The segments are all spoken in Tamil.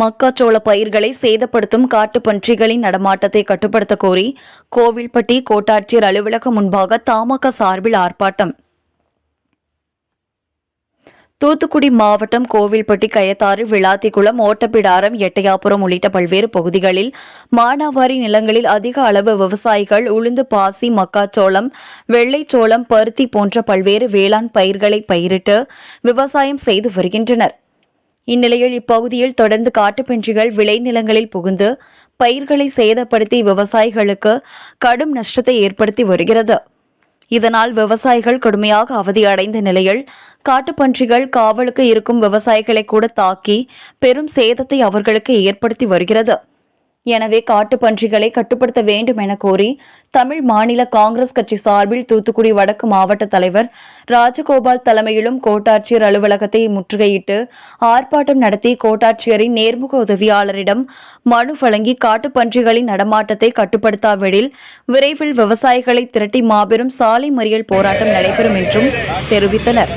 மக்காச்சோள பயிர்களை சேதப்படுத்தும் காட்டுப்பன்றிகளின் நடமாட்டத்தை கட்டுப்படுத்த கோரி கோவில்பட்டி கோட்டாட்சியர் அலுவலகம் முன்பாக தமாக சார்பில் ஆர்ப்பாட்டம். தூத்துக்குடி மாவட்டம் கோவில்பட்டி, கயத்தாறு, விளாத்திக்குளம், ஓட்டப்பிடாரம், எட்டயாபுரம் உள்ளிட்ட பல்வேறு பகுதிகளில் மானாவாரி நிலங்களில் அதிக அளவு விவசாயிகள் உளுந்து, பாசி, மக்காச்சோளம், வெள்ளைச்சோளம், பருத்தி போன்ற பல்வேறு வேளாண் பயிர்களை பயிரிட்டு விவசாயம் செய்து வருகின்றனர். இந்நிலையில் இப்பகுதியில் தொடர்ந்து காட்டுப்பன்றிகள் விளைநிலங்களில் புகுந்து பயிர்களை சேதப்படுத்தி விவசாயிகளுக்கு கடும் நஷ்டத்தை ஏற்படுத்தி வருகிறது. இதனால் விவசாயிகள் கடுமையாக அவதியடைந்த நிலையில் காட்டுப்பன்றிகள் காவலுக்கு இருக்கும் விவசாயிகளை கூட தாக்கி பெரும் சேதத்தை அவர்களுக்கு ஏற்படுத்தி வருகிறது. எனவே காட்டுப்பன்றிகளை கட்டுப்படுத்த வேண்டும் என கோரி தமிழ் மாநில காங்கிரஸ் கட்சி சார்பில் தூத்துக்குடி வடக்கு மாவட்ட தலைவர் ராஜகோபால் தலைமையிலும் கோட்டாட்சியர் அலுவலகத்தை முற்றுகையிட்டு ஆர்ப்பாட்டம் நடத்தி கோட்டாட்சியரின் நேர்முக உதவியாளரிடம் மனு வழங்கி காட்டுப்பன்றிகளின் நடமாட்டத்தை கட்டுப்படுத்தாவிடில் விரைவில் விவசாயிகளை திரட்டி மாபெரும் சாலை மறியல் போராட்டம் நடைபெறும் என்றும் தெரிவித்தனர்.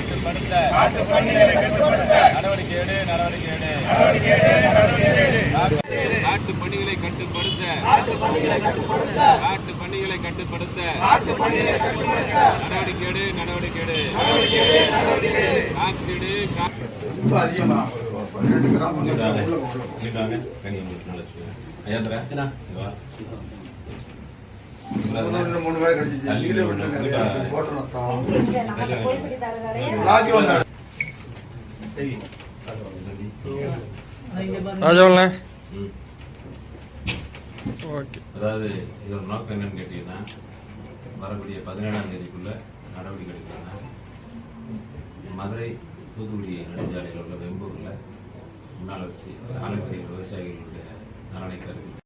காட்டு பணிகளை கட்டுப்படுத்த நடவடிக்கை எடு. அதாவது இதோட நோக்கம் என்னன்னு கேட்டீங்கன்னா, வரக்கூடிய 17ஆம் தேதிக்குள்ள நடவடிக்கை எடுக்கணும்னா மதுரை தூத்துக்குடி நெடுஞ்சாலையில் உள்ள வெம்பூரில் முன்னால் வச்சு சாலை மறியல் விவசாயிகளுடைய நலனை கருதி